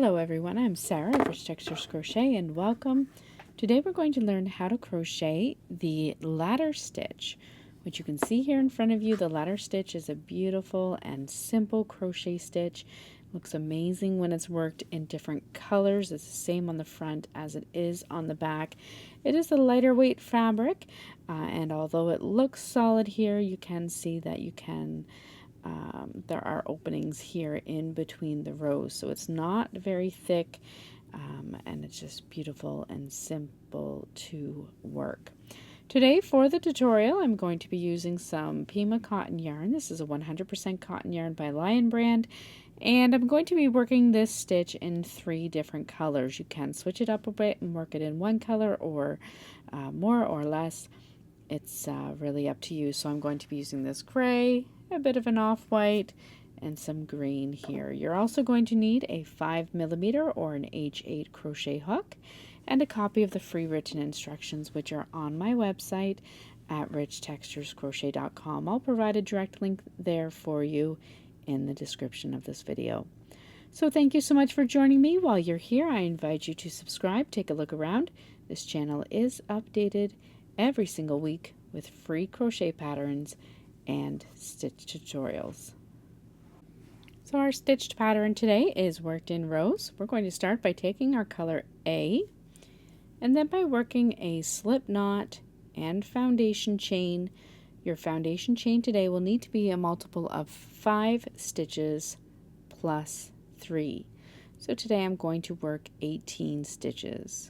Hello everyone, I'm Sarah of Rich Textures Crochet and welcome. Today we're going to learn how to crochet the ladder stitch, which you can see here in front of you. The ladder stitch is a beautiful and simple crochet stitch. It looks amazing when it's worked in different colors. It's the same on the front as it is on the back. It is a lighter weight fabric, and although it looks solid here, you can see that there are openings here in between the rows, so it's not very thick, and it's just beautiful and simple to work. Today for the tutorial I'm going to be using some Pima cotton yarn. This is a 100% cotton yarn by Lion Brand, and I'm going to be working this stitch in 3 different colors. You can switch it up a bit and work it in one color or more or less. It's really up to you. So I'm going to be using this gray, a bit of an off-white, and some green here. You're also going to need a 5mm or an H8 crochet hook and a copy of the free written instructions, which are on my website at richtexturescrochet.com. I'll provide a direct link there for you in the description of this video. So thank you so much for joining me. While you're here, I invite you to subscribe, take a look around. This channel is updated every single week with free crochet patterns and stitch tutorials. So our stitched pattern today is worked in rows. We're going to start by taking our color A and then by working a slip knot and foundation chain. Your foundation chain today will need to be a multiple of 5 stitches plus 3. So today I'm going to work 18 stitches.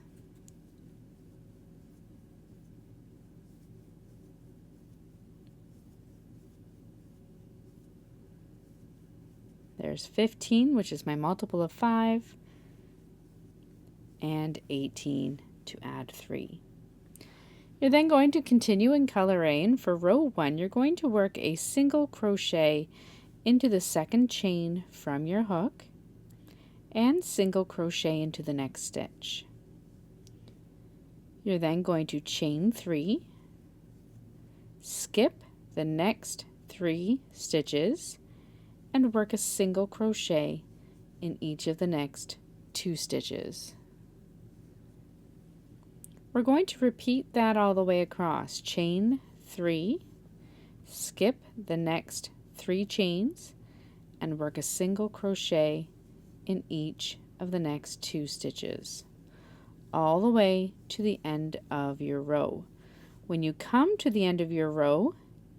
There's 15, which is my multiple of 5, and 18 to add 3. You're then going to continue in color A, and for row 1 you're going to work a single crochet into the second chain from your hook and single crochet into the next stitch. You're then going to chain 3, skip the next 3 stitches, and work a single crochet in each of the next 2 stitches. We're going to repeat that all the way across. Chain 3, skip the next 3 chains, and work a single crochet in each of the next 2 stitches, all the way to the end of your row. When you come to the end of your row,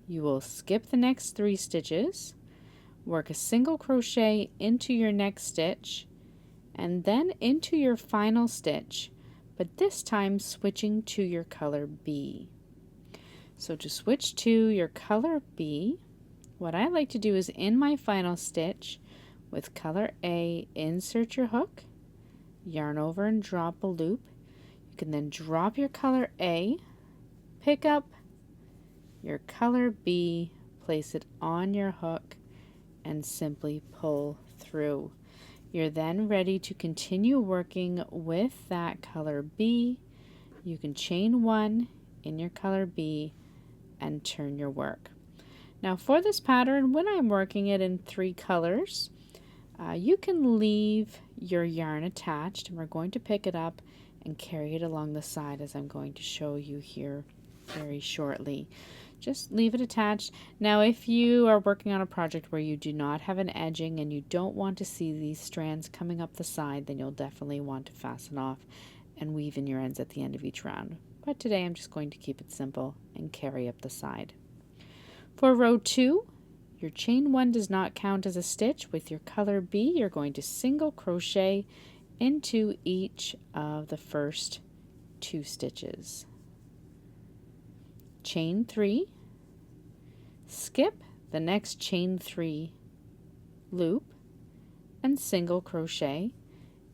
you will skip the next 3 stitches, work a single crochet into your next stitch, and then into your final stitch, but this time switching to your color B. So to switch to your color B, what I like to do is in my final stitch with color A, insert your hook, yarn over and drop a loop. You can then drop your color A, pick up your color B, place it on your hook, and simply pull through. You're then ready to continue working with that color B. You can chain 1 in your color B and turn your work. Now for this pattern, when I'm working it in 3 colors, you can leave your yarn attached, and we're going to pick it up and carry it along the side as I'm going to show you here very shortly. Just leave it attached. Now if you are working on a project where you do not have an edging and you don't want to see these strands coming up the side, then you'll definitely want to fasten off and weave in your ends at the end of each round. But today I'm just going to keep it simple and carry up the side. For row 2, your chain 1 does not count as a stitch. With your color B, you're going to single crochet into each of the first 2 stitches. Chain 3, skip the next chain 3 loop, and single crochet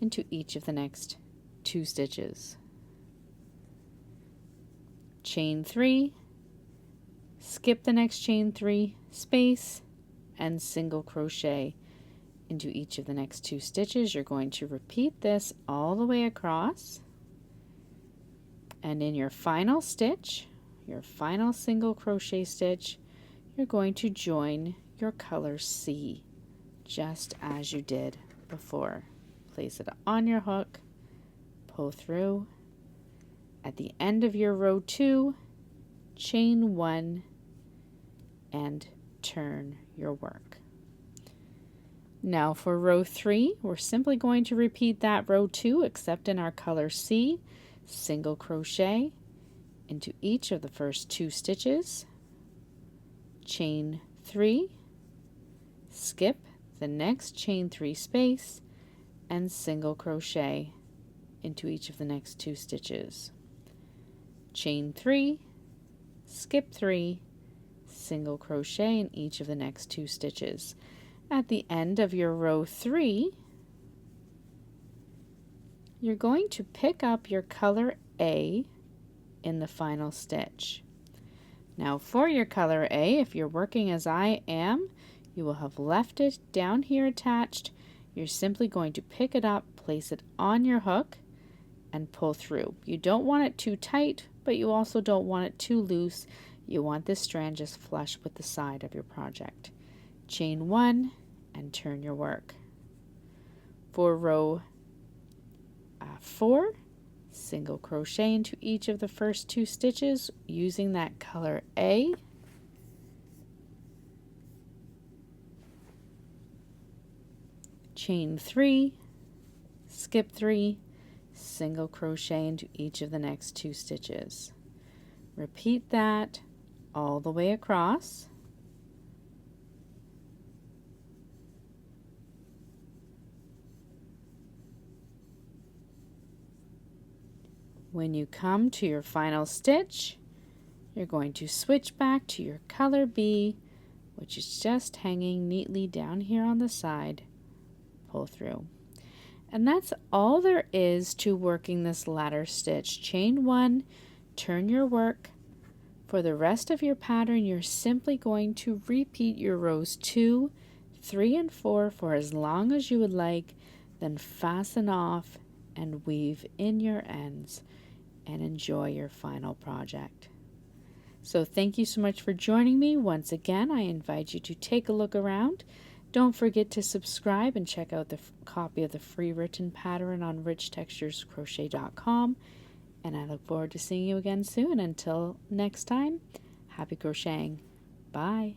into each of the next 2 stitches. Chain 3, skip the next chain 3 space, and single crochet into each of the next 2 stitches. You're going to repeat this all the way across, and in your final stitch, your final single crochet stitch, you're going to join your color C just as you did before. place it on your hook, pull through. At the end of your row 2, chain 1 and turn your work. Now for row 3, we're simply going to repeat that row 2 except in our color C, single crochet into each of the first 2 stitches, chain 3, skip the next chain 3 space, and single crochet into each of the next 2 stitches. Chain 3, skip 3, single crochet in each of the next 2 stitches. At the end of your row 3, you're going to pick up your color A in the final stitch. Now for your color A, if you're working as I am, you will have left it down here attached. You're simply going to pick it up, place it on your hook, and pull through. You don't want it too tight, but you also don't want it too loose. You want this strand just flush with the side of your project. Chain 1 and turn your work. For row 4, single crochet into each of the first 2 stitches using that color A. Chain 3, skip 3, single crochet into each of the next 2 stitches. Repeat that all the way across. When you come to your final stitch, you're going to switch back to your color B, which is just hanging neatly down here on the side. Pull through. And that's all there is to working this ladder stitch. Chain 1, turn your work. For the rest of your pattern, you're simply going to repeat your rows 2, 3, and 4 for as long as you would like, then fasten off and weave in your ends and enjoy your final project. So thank you so much for joining me. Once again, I invite you to take a look around. Don't forget to subscribe and check out the copy of the free written pattern on richtexturescrochet.com. And I look forward to seeing you again soon. Until next time, happy crocheting. Bye.